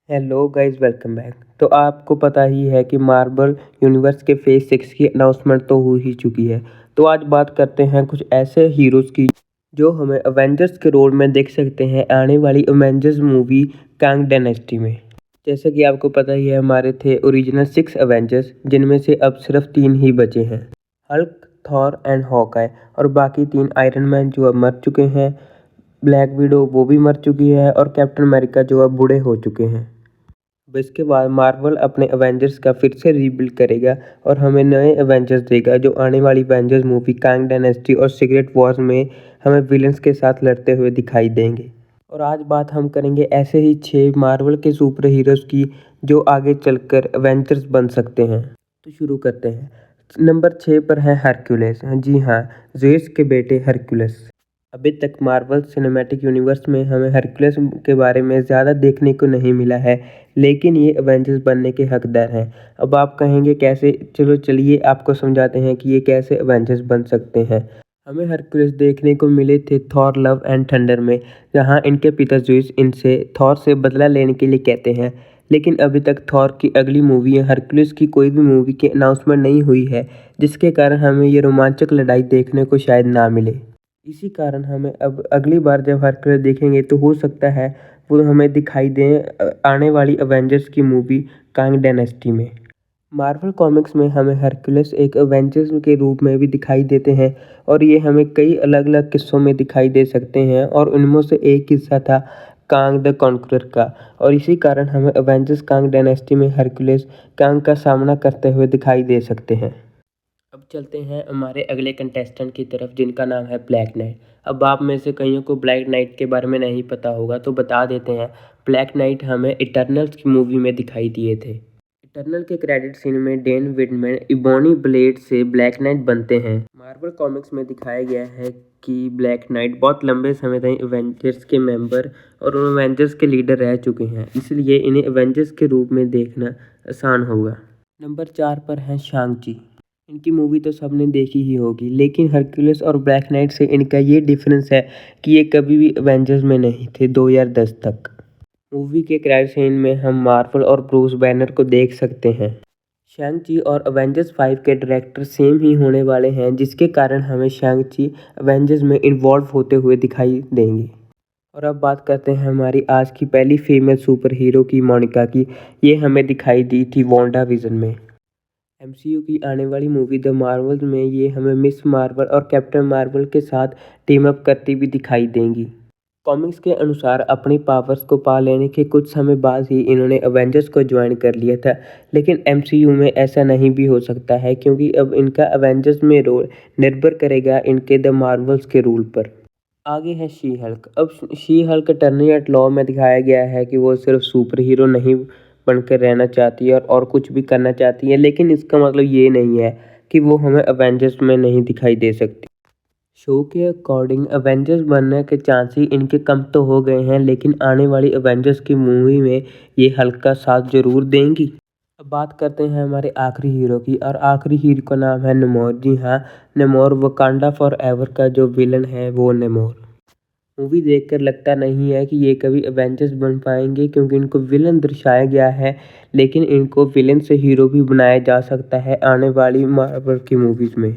Hello guys, welcome back. तो आपको पता ही है कि मार्वल यूनिवर्स के फेज 6 की अनाउंसमेंट तो हो ही चुकी है। तो आज बात करते हैं कुछ ऐसे हीरोज़ की जो हमें अवेंजर्स के रोल में देख सकते हैं आने वाली अवेंजर्स मूवी कांग डायनेस्टी में। जैसे कि आपको पता ही है, हमारे थे ओरिजिनल 6 अवेंजर्स, जिनमें से अब सिर्फ 3 ही बचे हैं, हल्क, थॉर एंड हॉकआई। और बाकी 3 आयरन मैन जो अब मर चुके हैं, ब्लैक विडो वो भी मर चुकी है, और कैप्टन अमेरिका जो अब बूढ़े हो चुके हैं। अब इसके बाद मार्वल अपने अवेंजर्स का फिर से रीबिल्ड करेगा और हमें नए अवेंजर्स देगा, जो आने वाली अवेंजर्स मूवी कांग डायनेस्टी और सीक्रेट वॉर्स में हमें विलन्स के साथ लड़ते हुए दिखाई देंगे। और आज बात हम करेंगे ऐसे ही 6 मार्वल के सुपर हीरोज़ की जो आगे चलकर अवेंजर्स बन सकते हैं। तो शुरू करते हैं। नंबर 6 पर है हरक्यूलेस। जी हाँ, ज़ेउस के बेटे हरक्यूलेस। अभी तक मार्वल सिनेमैटिक यूनिवर्स में हमें हरक्यूलेस के बारे में ज़्यादा देखने को नहीं मिला है, लेकिन ये अवेंजर्स बनने के हकदार हैं। अब आप कहेंगे कैसे? चलिए आपको समझाते हैं कि ये कैसे अवेंजर्स बन सकते हैं। हमें हरक्यूलेस देखने को मिले थे थॉर लव एंड थंडर में, जहाँ इनके पिता ज़ेउस इनसे थॉर से बदला लेने के लिए कहते हैं। लेकिन अभी तक थॉर की अगली मूवी या हरक्यूलेस की कोई भी मूवी की अनाउंसमेंट नहीं हुई है, जिसके कारण हमें ये रोमांचक लड़ाई देखने को शायद ना मिले। इसी कारण हमें अब अगली बार जब हरक्यूलेस देखेंगे तो हो सकता है वो हमें दिखाई दें आने वाली अवेंजर्स की मूवी कांग डायनेस्टी में। मार्वल कॉमिक्स में हमें हरक्यूलेस एक अवेंजर्स के रूप में भी दिखाई देते हैं, और ये हमें कई अलग अलग किस्सों में दिखाई दे सकते हैं, और उनमें से एक किस्सा था कांग द कॉन्करर का। और इसी कारण हमें अवेंजर्स कांग डायनेस्टी में हरक्यूलेस कांग का सामना करते हुए दिखाई दे सकते हैं। अब चलते हैं हमारे अगले कंटेस्टेंट की तरफ, जिनका नाम है ब्लैक नाइट। अब आप में से कईयों को ब्लैक नाइट के बारे में नहीं पता होगा, तो बता देते हैं। ब्लैक नाइट हमें इटर्नल्स की मूवी में दिखाई दिए थे। इटर्नल के क्रेडिट सीन में डेन विडमैन इबोनी ब्लेड से ब्लैक नाइट बनते हैं। मार्वल कॉमिक्स में दिखाया गया है कि ब्लैक नाइट बहुत लंबे समय तक एवेंजर्स के मेंबर और एवेंजर्स के लीडर रह चुके हैं, इसलिए इन्हें एवेंजर्स के रूप में देखना आसान होगा। नंबर 4 पर हैं शांग-ची। इनकी मूवी तो सबने देखी ही होगी, लेकिन हरक्यूलेस और ब्लैक नाइट से इनका ये डिफरेंस है कि ये कभी भी एवेंजर्स में नहीं थे 2010 तक। मूवी के क्रेडिट सीन में हम मार्वल और ब्रूस बैनर को देख सकते हैं। शैंग-ची और अवेंजर्स 5 के डायरेक्टर सेम ही होने वाले हैं, जिसके कारण हमें शैंग-ची अवेंजर्स में इन्वॉल्व होते हुए दिखाई देंगे। और अब बात करते हैं हमारी आज की पहली फीमेल सुपर हीरो की, मोनिका की। ये हमें दिखाई दी थी वांडा विजन में। एमसीयू की आने वाली मूवी द मार्वल्स में ये हमें मिस मार्वल और कैप्टन मार्वल के साथ टीम अप करती भी दिखाई देंगी। कॉमिक्स के अनुसार अपनी पावर्स को पा लेने के कुछ समय बाद ही इन्होंने अवेंजर्स को ज्वाइन कर लिया था, लेकिन एमसीयू में ऐसा नहीं भी हो सकता है, क्योंकि अब इनका अवेंजर्स में रोल निर्भर करेगा इनके द मार्वल्स के रूल पर। आगे है शी हल्क। अब She Hulk turning at law में दिखाया गया है कि वो सिर्फ सुपर हीरो नहीं बनकर रहना चाहती है और कुछ भी करना चाहती है, लेकिन इसका मतलब ये नहीं है कि वो हमें अवेंजर्स में नहीं दिखाई दे सकती। शो के अकॉर्डिंग अवेंजर्स बनने के चांस ही इनके कम तो हो गए हैं, लेकिन आने वाली अवेंजर्स की मूवी में ये हल्क का साथ जरूर देंगी। अब बात करते हैं हमारे आखिरी हीरो की, और आखिरी हीरो का नाम है नेमोर। जी हाँ, नेमोर वकांडा फॉर एवर का जो विलन है वो नेमोर। मूवी देखकर लगता नहीं है कि ये कभी अवेंजर्स बन पाएंगे, क्योंकि इनको विलन दर्शाया गया है, लेकिन इनको विलन से हीरो भी बनाया जा सकता है आने वाली मार्वल की मूवीज में।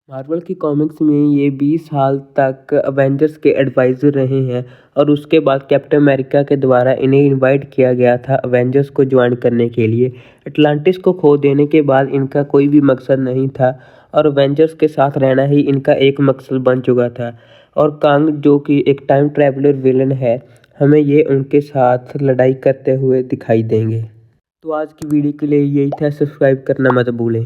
मार्वल की कॉमिक्स में ये 20 साल तक अवेंजर्स के एडवाइज़र रहे हैं, और उसके बाद कैप्टन अमेरिका के द्वारा इन्हें इनवाइट किया गया था अवेंजर्स को ज्वाइन करने के लिए। अटलांटिस को खो देने के बाद इनका कोई भी मकसद नहीं था, और अवेंजर्स के साथ रहना ही इनका एक मकसद बन चुका था। और कांग, जो कि एक टाइम ट्रैवलर विलन है, हमें ये उनके साथ लड़ाई करते हुए दिखाई देंगे। तो आज की वीडियो के लिए यही था। सब्सक्राइब करना मत भूलें।